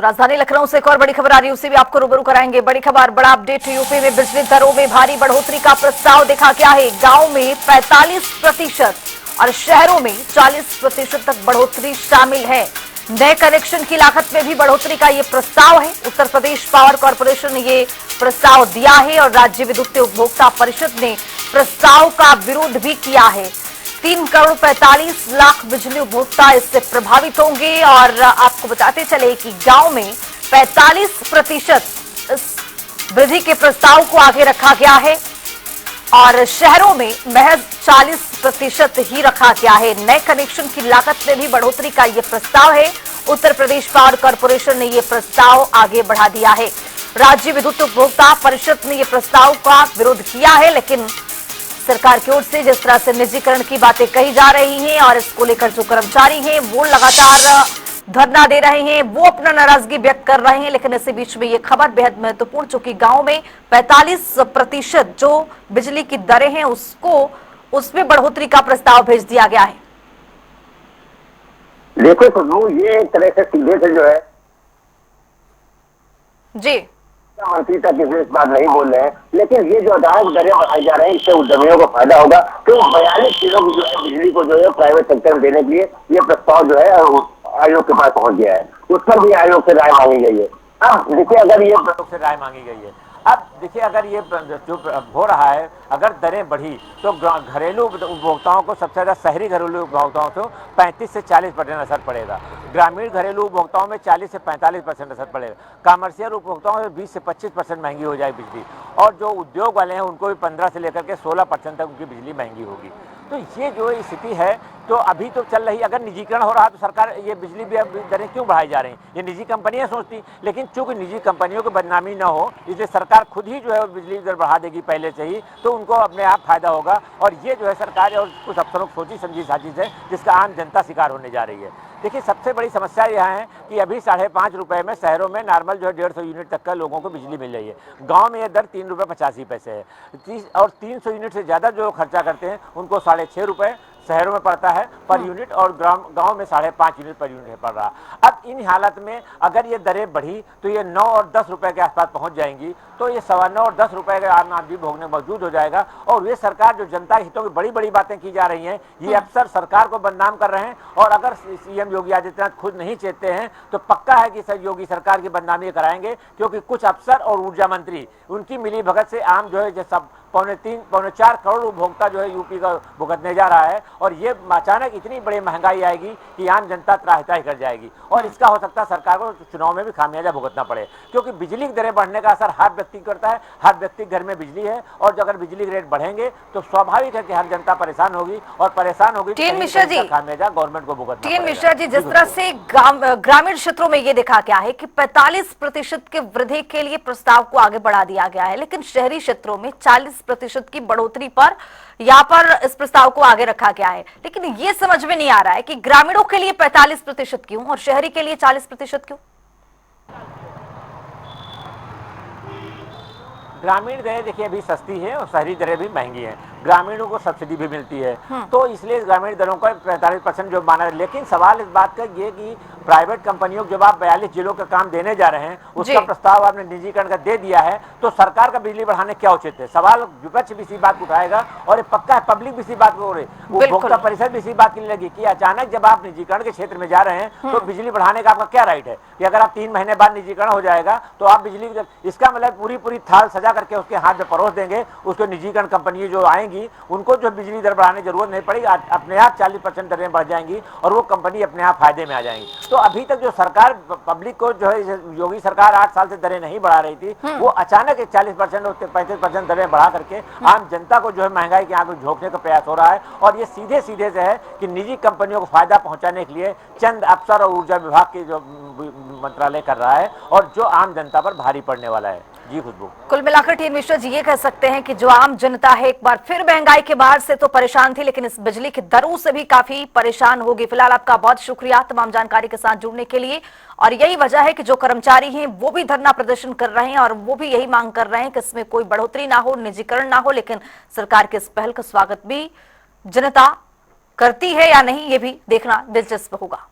तो राजधानी लखनऊ से एक और बड़ी खबर आ रही है, उसे भी आपको रूबरू कराएंगे। बड़ी खबर, बड़ा अपडेट। यूपी में बिजली दरों में भारी बढ़ोतरी का प्रस्ताव देखा गया है। गांव में 45% और शहरों में 40% तक बढ़ोतरी शामिल है। नए कनेक्शन की लागत में भी बढ़ोतरी का ये प्रस्ताव है। उत्तर प्रदेश पावर कॉर्पोरेशन ने ये प्रस्ताव दिया है और राज्य विद्युत उपभोक्ता परिषद ने प्रस्ताव का विरोध भी किया है। 3 करोड़ 45 लाख बिजली उपभोक्ता इससे प्रभावित होंगे। और आपको बताते चले कि गांव में 45% इस वृद्धि के प्रस्ताव को आगे रखा गया है और शहरों में महज 40% ही रखा गया है। नए कनेक्शन की लागत में भी बढ़ोतरी का यह प्रस्ताव है। उत्तर प्रदेश पावर कॉर्पोरेशन ने यह प्रस्ताव आगे बढ़ा दिया है। राज्य विद्युत उपभोक्ता परिषद ने यह प्रस्ताव का विरोध किया है, लेकिन सरकार की ओर से जिस तरह से निजीकरण की बातें कही जा रही हैं और इसको लेकर जो कर्मचारी हैं वो लगातार धरना दे रहे हैं, वो अपना नाराजगी व्यक्त कर रहे हैं। लेकिन इसी बीच में ये खबर बेहद महत्वपूर्ण, चूंकि गांव में 45% जो बिजली की दरें हैं उसमें बढ़ोतरी का प्रस्ताव भेज दिया गया है। देखो खुशबू, ये एक तरह से सीधे से जो है जी मंत्री तक इस बात नहीं बोल रहे हैं, लेकिन ये जो अचानक दरें बढ़ाई जा रही है इससे उद्यमियों को फायदा होगा। तो 42 किलो की जो है बिजली को जो है प्राइवेट सेक्टर में देने के लिए ये प्रस्ताव जो है आयोग के पास पहुंच गया है। उस पर भी आयोग से राय मांगी गई है। अब देखिए, अगर ये से राय मांगी गई है, अब देखिए अगर ये जो हो रहा है, अगर दरें बढ़ी तो घरेलू उपभोक्ताओं को, सबसे ज़्यादा शहरी घरेलू उपभोक्ताओं को 35 से 40% असर पड़ेगा। ग्रामीण घरेलू उपभोक्ताओं में 40 से 45% असर पड़ेगा। कमर्शियल उपभोक्ताओं में 20 से 25% महंगी हो जाए बिजली। और जो उद्योग वाले हैं उनको भी 15 से लेकर के 16% तक उनकी बिजली महंगी होगी। तो ये जो स्थिति है, तो अभी तो चल रही, अगर निजीकरण हो रहा तो सरकार ये बिजली दरें क्यों बढ़ाई जा रही हैं? ये निजी कंपनियां सोचती, लेकिन चूंकि निजी कंपनियों की बदनामी ना हो इसलिए सरकार खुद ही जो है बिजली दर बढ़ा देगी पहले से ही, तो उनको अपने आप फायदा होगा। और ये जो है सरकार और कुछ अफसरों को सोची समझी साजिश है जिसका आम जनता शिकार होने जा रही है। देखिए, सबसे बड़ी समस्या यह है कि अभी 5.5 रुपये में शहरों में नॉर्मल जो है 150 यूनिट तक का लोगों को बिजली मिल रही है। गांव में यह दर 3 रुपये 85 पैसे है। और 300 यूनिट से ज़्यादा जो खर्चा करते हैं उनको 6.5 रुपये शहरों में पड़ता है पर यूनिट, और गांव में 5.5 यूनिट पर यूनिट पड़ रहा। अब इन हालत में अगर ये दरें बढ़ी तो ये 9 और 10 रुपए के आसपास पहुंच जाएंगी। तो ये 9.25 और 10 रुपए का आम आदमी भोगने मौजूद हो जाएगा। और ये सरकार जो जनता हितों की बड़ी बड़ी बातें की जा रही हैं, ये अफसर सरकार को बदनाम कर रहे हैं। और अगर सीएम योगी आदित्यनाथ खुद नहीं चेतते हैं तो पक्का है कि योगी सरकार की बदनामी कराएंगे, क्योंकि कुछ अफसर और ऊर्जा मंत्री उनकी मिली भगत से आम जो है सब 3.4 करोड़ उपभोक्ता जो है यूपी का भुगतने जा रहा है। और ये अचानक इतनी बड़ी महंगाई आएगी कि आम जनता त्राहिताही कर जाएगी। और इसका हो सकता है सरकार को चुनाव में भी खामियाजा भुगतना पड़े, क्योंकि बिजली की दरें बढ़ने का असर हर व्यक्ति करता है। हर व्यक्ति घर में बिजली है, और जो अगर बिजली के रेट बढ़ेंगे तो स्वाभाविक है कि हर जनता परेशान होगी, और परेशान होगी तो खामियाजा गवर्नमेंट को भुगतना पड़ेगा। मिश्रा जी, जिस तरह से ग्रामीण क्षेत्रों में ये देखा गया है कि 45% के वृद्धि के लिए प्रस्ताव को आगे बढ़ा दिया गया है, लेकिन शहरी क्षेत्रों में 40% की बढ़ोतरी पर यहाँ पर इस प्रस्ताव को आगे रखा गया है। लेकिन ये समझ में नहीं आ रहा है कि ग्रामीणों के लिए 45% क्यों और शहरी के लिए 40% क्यों? ग्रामीण दरें देखिए अभी सस्ती है और शहरी दरें भी महंगी हैं। ग्रामीणों को सब्सिडी भी मिलती है, तो इसलिए ग्रामीण दरों का 45% जो माना है। लेकिन सवाल इस बात का ये कि प्राइवेट कंपनियों को जब आप 42 जिलों का काम देने जा रहे हैं, उसका प्रस्ताव आपने निजीकरण का दे दिया है, तो सरकार का बिजली बढ़ाने क्या उचित है? सवाल विपक्ष भी इसी बात को उठाएगा और ये पक्का है पब्लिक भी इसी बात को, उपभोक्ता परिषद भी इसी बात के लिए लगी कि अचानक जब आप निजीकरण के क्षेत्र में जा रहे हैं तो बिजली बढ़ाने का आपका क्या राइट है कि अगर आप 3 महीने बाद निजीकरण हो जाएगा तो आप बिजली, इसका मतलब पूरी थाल सजा करके उसके हाथ में परोस देंगे। उसको निजीकरण कंपनी जो आएंगी उनको जो बिजली दर बढ़ाने की जरूरत नहीं पड़ेगी, अपने आप 40% दरें बढ़ जाएंगी और वो कंपनी अपने आप फायदे में आ जाएंगी। तो अभी तक जो सरकार पब्लिक को जो है, योगी सरकार 8 साल से दरें नहीं बढ़ा रही थी, वो अचानक 40% और 35% दरें बढ़ा करके आम जनता को जो है महंगाई के आंख में झोंकने का प्रयास हो रहा है। और ये सीधे सीधे से है कि निजी कंपनियों को फायदा पहुंचाने के लिए चंद अफसर और ऊर्जा विभाग के जो मंत्रालय कर रहा है, और जो आम जनता पर भारी पड़ने वाला है। जी खुशबू, कुल मिलाकर टी मिश्रा जी ये कह सकते हैं कि जो आम जनता है एक बार फिर महंगाई के बाहर से तो परेशान थी, लेकिन इस बिजली की दरों से भी काफी परेशान होगी। फिलहाल आपका बहुत शुक्रिया तमाम जानकारी के साथ जुड़ने के लिए। और यही वजह है कि जो कर्मचारी हैं वो भी धरना प्रदर्शन कर रहे हैं और वो भी यही मांग कर रहे हैं कि इसमें कोई बढ़ोतरी ना हो, निजीकरण ना हो। लेकिन सरकार के इस पहल का स्वागत भी जनता करती है या नहीं, ये भी देखना दिलचस्प होगा।